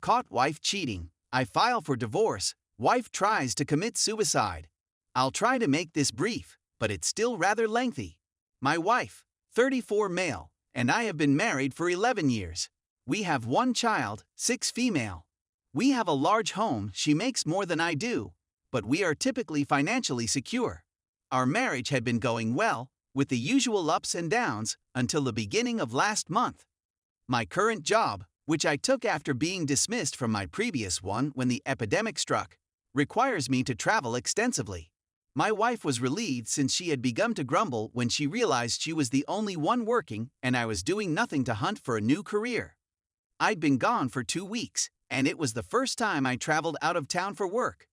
Caught wife cheating. I file for divorce. Wife tries to commit suicide. I'll try to make this brief, but it's still rather lengthy. My wife, 34 male, and I have been married for 11 years. We have 1 child, 6 female. We have a large home. She makes more than I do, but we are typically financially secure. Our marriage had been going well, with the usual ups and downs, until the beginning of last month. My current job, which I took after being dismissed from my previous one when the epidemic struck, requires me to travel extensively. My wife was relieved since she had begun to grumble when she realized she was the only one working and I was doing nothing to hunt for a new career. I'd been gone for 2 weeks, and it was the first time I traveled out of town for work.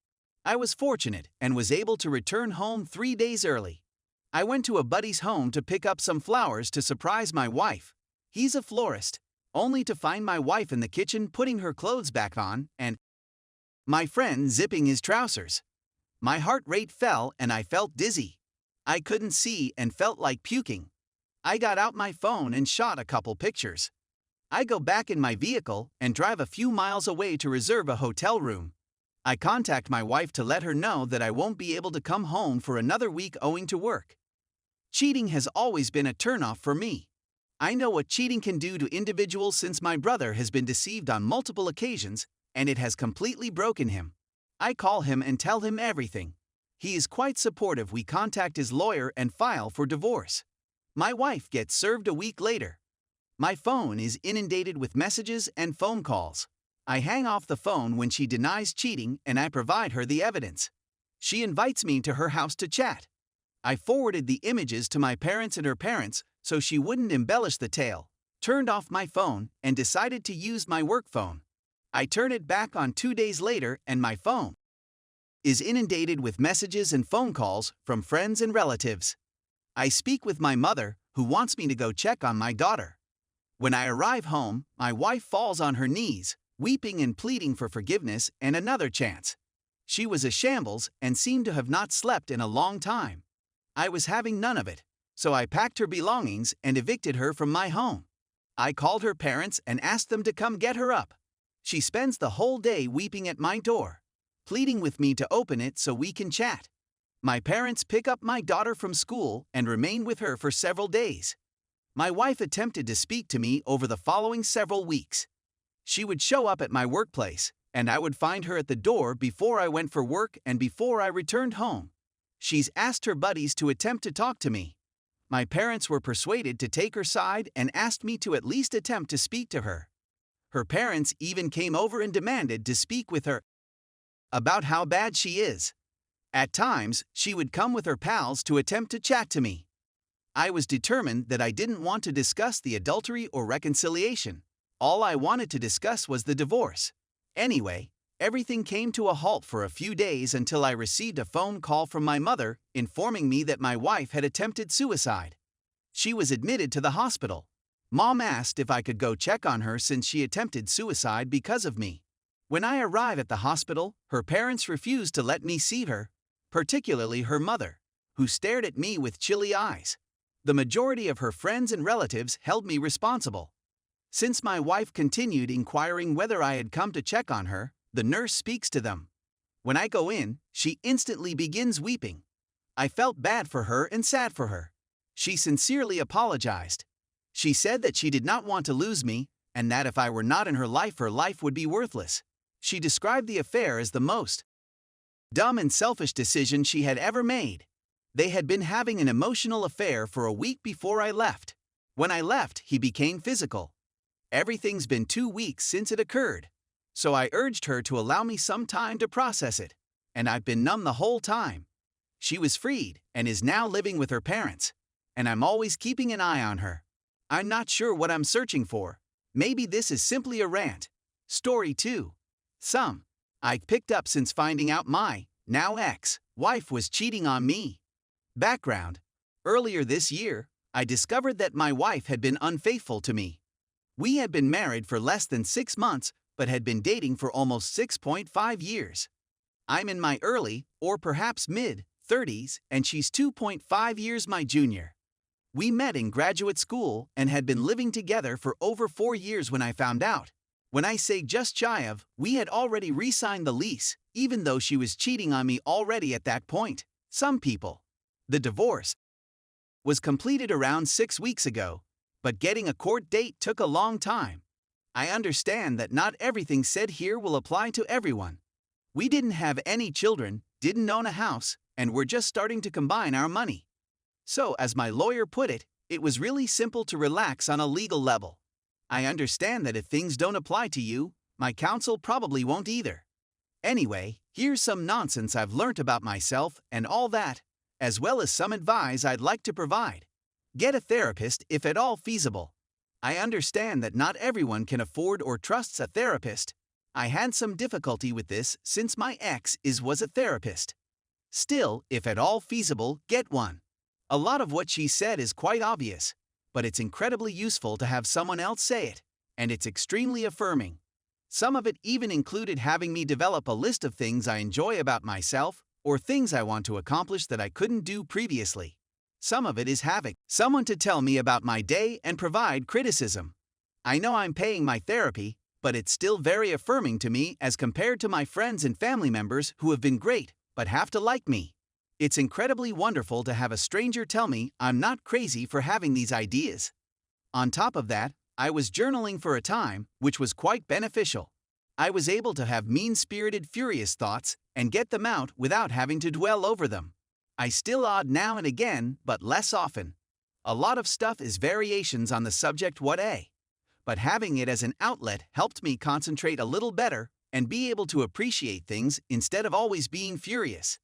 I was fortunate and was able to return home 3 days early. I went to a buddy's home to pick up some flowers to surprise my wife. He's a florist, only to find my wife in the kitchen putting her clothes back on and my friend zipping his trousers. My heart rate fell and I felt dizzy. I couldn't see and felt like puking. I got out my phone and shot a couple pictures. I go back in my vehicle and drive a few miles away to reserve a hotel room. I contact my wife to let her know that I won't be able to come home for another week owing to work. Cheating has always been a turnoff for me. I know what cheating can do to individuals since my brother has been deceived on multiple occasions, and it has completely broken him. I call him and tell him everything. He is quite supportive. We contact his lawyer and file for divorce. My wife gets served a week later. My phone is inundated with messages and phone calls. I hang off the phone when she denies cheating and I provide her the evidence. She invites me to her house to chat. I forwarded the images to my parents and her parents so she wouldn't embellish the tale, turned off my phone, and decided to use my work phone. I turn it back on 2 days later and my phone is inundated with messages and phone calls from friends and relatives. I speak with my mother, who wants me to go check on my daughter. When I arrive home, my wife falls on her knees, weeping and pleading for forgiveness and another chance. She was a shambles and seemed to have not slept in a long time. I was having none of it, so I packed her belongings and evicted her from my home. I called her parents and asked them to come get her up. She spends the whole day weeping at my door, pleading with me to open it so we can chat. My parents pick up my daughter from school and remain with her for several days. My wife attempted to speak to me over the following several weeks. She would show up at my workplace, and I would find her at the door before I went for work and before I returned home. She's asked her buddies to attempt to talk to me. My parents were persuaded to take her side and asked me to at least attempt to speak to her. Her parents even came over and demanded to speak with her about how bad she is. At times, she would come with her pals to attempt to chat to me. I was determined that I didn't want to discuss the adultery or reconciliation. All I wanted to discuss was the divorce. Anyway, everything came to a halt for a few days until I received a phone call from my mother informing me that my wife had attempted suicide. She was admitted to the hospital. Mom asked if I could go check on her since she attempted suicide because of me. When I arrive at the hospital, her parents refused to let me see her, particularly her mother, who stared at me with chilly eyes. The majority of her friends and relatives held me responsible. Since my wife continued inquiring whether I had come to check on her, the nurse speaks to them. When I go in, she instantly begins weeping. I felt bad for her and sad for her. She sincerely apologized. She said that she did not want to lose me, and that if I were not in her life would be worthless. She described the affair as the most dumb and selfish decision she had ever made. They had been having an emotional affair for a week before I left. When I left, he became physical. Everything's been 2 weeks since it occurred, so I urged her to allow me some time to process it, and I've been numb the whole time. She was freed and is now living with her parents, and I'm always keeping an eye on her. I'm not sure what I'm searching for. Maybe this is simply a rant. Story 2. I picked up since finding out my, now ex-wife was cheating on me. Background. Earlier this year, I discovered that my wife had been unfaithful to me. We had been married for less than 6 months, but had been dating for almost 6.5 years. I'm in my early, or perhaps mid-30s, and she's 2.5 years my junior. We met in graduate school and had been living together for over 4 years when I found out. When I say just shy of, we had already re-signed the lease, even though she was cheating on me already at that point. Some people. The divorce was completed around 6 weeks ago, but getting a court date took a long time. I understand that not everything said here will apply to everyone. We didn't have any children, didn't own a house, and we're just starting to combine our money. So, as my lawyer put it, it was really simple to relax on a legal level. I understand that if things don't apply to you, my counsel probably won't either. Anyway, here's some nonsense I've learnt about myself and all that, as well as some advice I'd like to provide. Get a therapist if at all feasible. I understand that not everyone can afford or trusts a therapist. I had some difficulty with this since my ex was a therapist. Still, if at all feasible, get one. A lot of what she said is quite obvious, but it's incredibly useful to have someone else say it, and it's extremely affirming. Some of it even included having me develop a list of things I enjoy about myself or things I want to accomplish that I couldn't do previously. Some of it is having someone to tell me about my day and provide criticism. I know I'm paying my therapy, but it's still very affirming to me as compared to my friends and family members who have been great but have to like me. It's incredibly wonderful to have a stranger tell me I'm not crazy for having these ideas. On top of that, I was journaling for a time, which was quite beneficial. I was able to have mean-spirited, furious thoughts and get them out without having to dwell over them. I still odd now and again, but less often. A lot of stuff is variations on the subject what a. But having it as an outlet helped me concentrate a little better and be able to appreciate things instead of always being furious.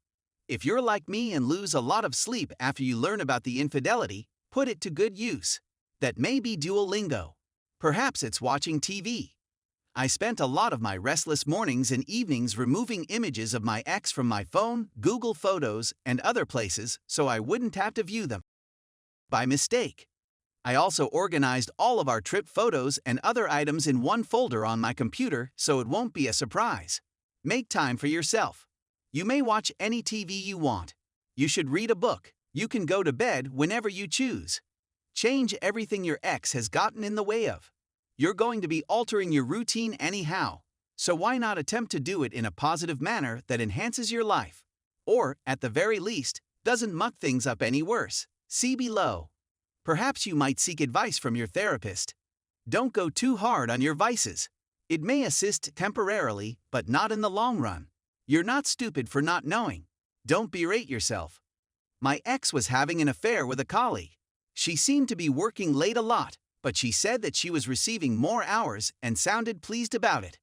If you're like me and lose a lot of sleep after you learn about the infidelity, put it to good use. That may be Duolingo. Perhaps it's watching TV. I spent a lot of my restless mornings and evenings removing images of my ex from my phone, Google Photos, and other places so I wouldn't have to view them by mistake. I also organized all of our trip photos and other items in one folder on my computer so it won't be a surprise. Make time for yourself. You may watch any TV you want. You should read a book. You can go to bed whenever you choose. Change everything your ex has gotten in the way of. You're going to be altering your routine anyhow, so why not attempt to do it in a positive manner that enhances your life? Or, at the very least, doesn't muck things up any worse. See below. Perhaps you might seek advice from your therapist. Don't go too hard on your vices. It may assist temporarily, but not in the long run. You're not stupid for not knowing. Don't berate yourself. My ex was having an affair with a colleague. She seemed to be working late a lot, but she said that she was receiving more hours and sounded pleased about it.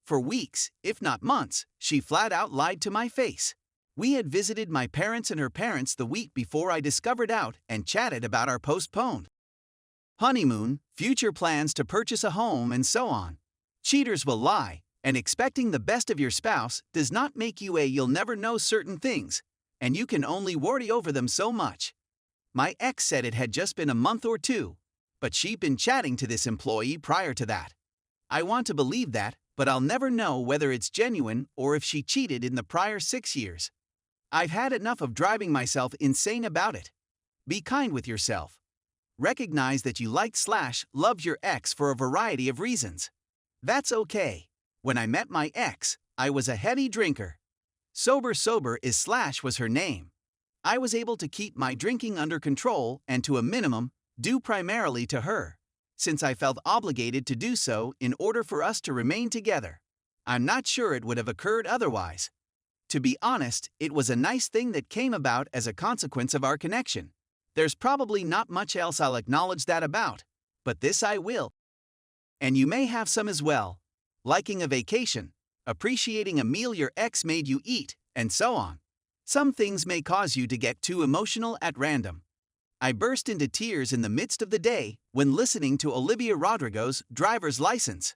For weeks, if not months, she flat out lied to my face. We had visited my parents and her parents the week before I discovered out and chatted about our postponed honeymoon, future plans to purchase a home, and so on. Cheaters will lie, and expecting the best of your spouse does not make you you'll never know certain things, and you can only worry over them so much. My ex said it had just been a month or two, but she'd been chatting to this employee prior to that. I want to believe that, but I'll never know whether it's genuine or if she cheated in the prior 6 years. I've had enough of driving myself insane about it. Be kind with yourself. Recognize that you loved your ex for a variety of reasons. That's okay. When I met my ex, I was a heavy drinker. Sober was her name. I was able to keep my drinking under control and to a minimum, due primarily to her, since I felt obligated to do so in order for us to remain together. I'm not sure it would have occurred otherwise. To be honest, it was a nice thing that came about as a consequence of our connection. There's probably not much else I'll acknowledge that about, but this I will. And you may have some as well. Liking a vacation, appreciating a meal your ex made you eat, and so on. Some things may cause you to get too emotional at random. I burst into tears in the midst of the day when listening to Olivia Rodrigo's Driver's License.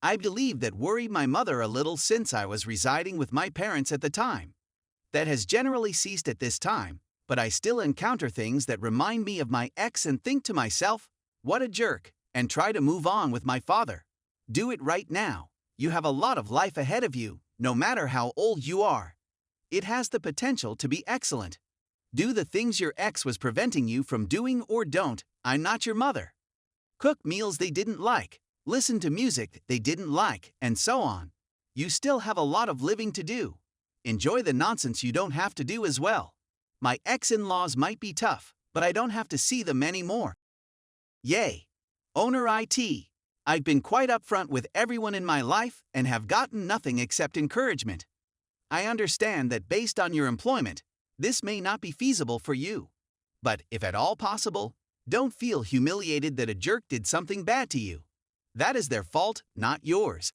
I believe that worried my mother a little since I was residing with my parents at the time. That has generally ceased at this time, but I still encounter things that remind me of my ex and think to myself, what a jerk, and try to move on with my father. Do it right now. You have a lot of life ahead of you, no matter how old you are. It has the potential to be excellent. Do the things your ex was preventing you from doing or don't. I'm not your mother. Cook meals they didn't like. listen to music they didn't like, and so on. You still have a lot of living to do. Enjoy the nonsense you don't have to do as well. My ex-in-laws might be tough, but I don't have to see them anymore. Yay! Owner IT. I've been quite upfront with everyone in my life and have gotten nothing except encouragement. I understand that based on your employment, this may not be feasible for you. But if at all possible, don't feel humiliated that a jerk did something bad to you. That is their fault, not yours.